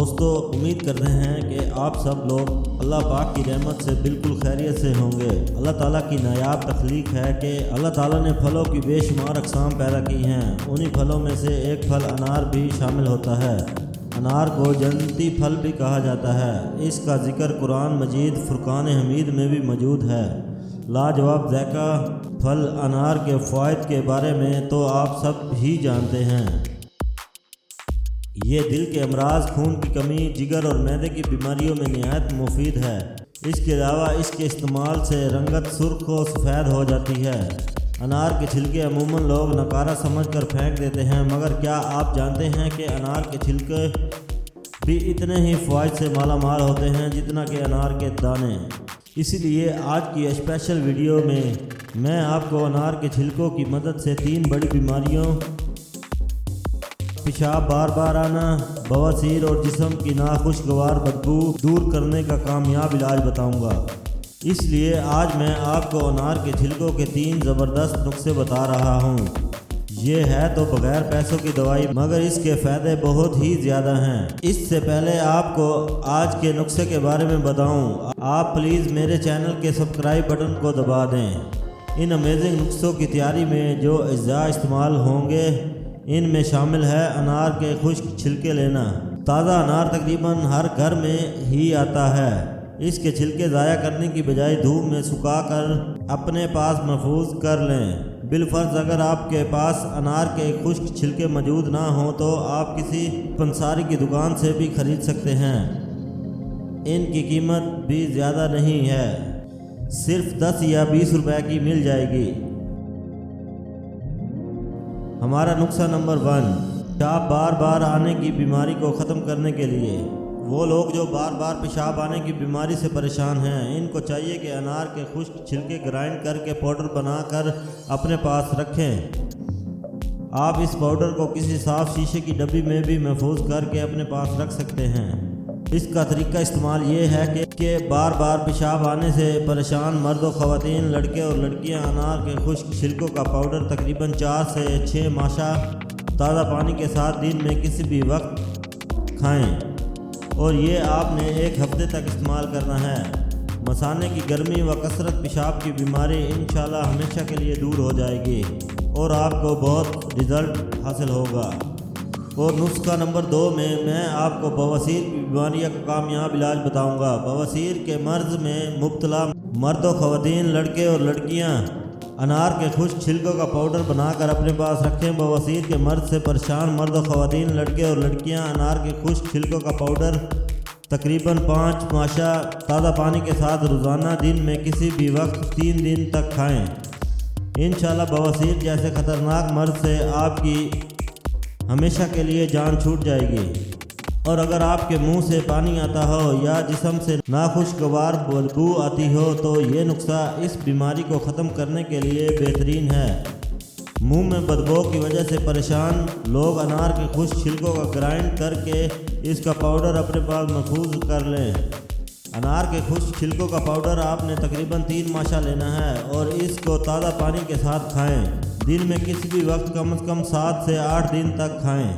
دوستو امید کر رہے ہیں کہ آپ سب لوگ اللہ پاک کی رحمت سے بالکل خیریت سے ہوں گے۔ اللہ تعالیٰ کی نایاب تخلیق ہے کہ اللہ تعالیٰ نے پھلوں کی بے شمار اقسام پیدا کی ہیں۔ انہی پھلوں میں سے ایک پھل انار بھی شامل ہوتا ہے۔ انار کو جنتی پھل بھی کہا جاتا ہے۔ اس کا ذکر قرآن مجید فرقان حمید میں بھی موجود ہے۔ لاجواب ذائقہ پھل انار کے فوائد کے بارے میں تو آپ سب ہی جانتے ہیں۔ یہ دل کے امراض، خون کی کمی، جگر اور معدے کی بیماریوں میں نہایت مفید ہے۔ اس کے علاوہ اس کے استعمال سے رنگت سرخ و سفید ہو جاتی ہے۔ انار کے چھلکے عموماً لوگ نکارہ سمجھ کر پھینک دیتے ہیں، مگر کیا آپ جانتے ہیں کہ انار کے چھلکے بھی اتنے ہی فوائد سے مالا مال ہوتے ہیں جتنا کہ انار کے دانے۔ اسی لیے آج کی اسپیشل ویڈیو میں آپ کو انار کے چھلکوں کی مدد سے 3 بڑی بیماریوں، پیشاب بار بار آنا، بواسیر اور جسم کی ناخوشگوار بدبو دور کرنے کا کامیاب علاج بتاؤں گا۔ اس لیے آج میں آپ کو انار کے چھلکوں کے 3 زبردست نسخے بتا رہا ہوں۔ یہ ہے تو بغیر پیسوں کی دوائی، مگر اس کے فائدے بہت ہی زیادہ ہیں۔ اس سے پہلے آپ کو آج کے نسخے کے بارے میں بتاؤں، آپ پلیز میرے چینل کے سبسکرائب بٹن کو دبا دیں۔ ان امیزنگ نسخوں کی تیاری میں جو اجزاء استعمال ہوں گے ان میں شامل ہے انار کے خشک چھلکے لینا۔ تازہ انار تقریباً ہر گھر میں ہی آتا ہے۔ اس کے چھلکے ضائع کرنے کی بجائے دھوپ میں سکھا کر اپنے پاس محفوظ کر لیں۔ بالفرض اگر آپ کے پاس انار کے خشک چھلکے موجود نہ ہوں تو آپ کسی پنساری کی دکان سے بھی خرید سکتے ہیں۔ ان کی قیمت بھی زیادہ نہیں ہے، صرف 10 یا 20 روپے کی مل جائے گی۔ ہمارا نسخہ نمبر 1، پیشاب بار بار آنے کی بیماری کو ختم کرنے کے لیے۔ وہ لوگ جو بار بار پیشاب آنے کی بیماری سے پریشان ہیں، ان کو چاہیے کہ انار کے خشک چھلکے گرائنڈ کر کے پاؤڈر بنا کر اپنے پاس رکھیں۔ آپ اس پاؤڈر کو کسی صاف شیشے کی ڈبی میں بھی محفوظ کر کے اپنے پاس رکھ سکتے ہیں۔ اس کا طریقہ استعمال یہ ہے کہ بار بار پیشاب آنے سے پریشان مرد و خواتین، لڑکے اور لڑکیاں انار کے خشک چھلکوں کا پاؤڈر تقریباً 4 سے 6 ماشا تازہ پانی کے ساتھ دن میں کسی بھی وقت کھائیں، اور یہ آپ نے 1 ہفتے تک استعمال کرنا ہے۔ مثانے کی گرمی و کثرت پیشاب کی بیماری انشاءاللہ ہمیشہ کے لیے دور ہو جائے گی اور آپ کو بہت رزلٹ حاصل ہوگا۔ اور نسخہ نمبر 2 میں آپ کو بواسیر کی بیماری کا کامیاب علاج بتاؤں گا۔ بواسیر کے مرض میں مبتلا مرد و خواتین، لڑکے اور لڑکیاں انار کے خشک چھلکوں کا پاؤڈر بنا کر اپنے پاس رکھیں۔ بواسیر کے مرض سے پریشان مرد و خواتین، لڑکے اور لڑکیاں انار کے خشک چھلکوں کا پاؤڈر تقریباً 5 ماشا تازہ پانی کے ساتھ روزانہ دن میں کسی بھی وقت 3 دن تک کھائیں۔ انشاءاللہ بواسیر جیسے خطرناک مرض سے آپ کی ہمیشہ کے لیے جان چھوٹ جائے گی۔ اور اگر آپ کے منہ سے پانی آتا ہو یا جسم سے ناخوشگوار بدبو آتی ہو تو یہ نسخہ اس بیماری کو ختم کرنے کے لیے بہترین ہے۔ منہ میں بدبو کی وجہ سے پریشان لوگ انار کے خشک چھلکوں کا گرائنڈ کر کے اس کا پاؤڈر اپنے پاس محفوظ کر لیں۔ انار کے خشک چھلکوں کا پاؤڈر آپ نے تقریباً 3 ماشا لینا ہے اور اس کو تازہ پانی کے ساتھ کھائیں۔ دن میں کسی بھی وقت کم از کم 7 سے 8 دن تک کھائیں۔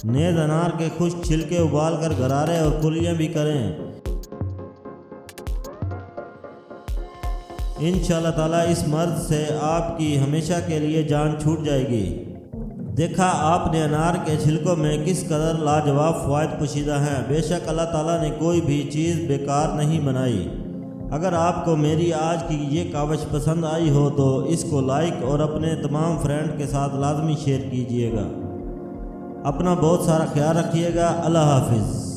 نیز انار کے خشک چھلکے ابال کر غرارے اور کلیاں بھی کریں۔ انشاءاللہ تعالیٰ اس مرض سے آپ کی ہمیشہ کے لیے جان چھوٹ جائے گی۔ دیکھا آپ نے انار کے چھلکوں میں کس قدر لاجواب فوائد پوشیدہ ہیں۔ بے شک اللہ تعالیٰ نے کوئی بھی چیز بیکار نہیں بنائی۔ اگر آپ کو میری آج کی یہ کاوش پسند آئی ہو تو اس کو لائک اور اپنے تمام فرینڈ کے ساتھ لازمی شیئر کیجیے گا۔ اپنا بہت سارا خیال رکھیے گا۔ اللہ حافظ۔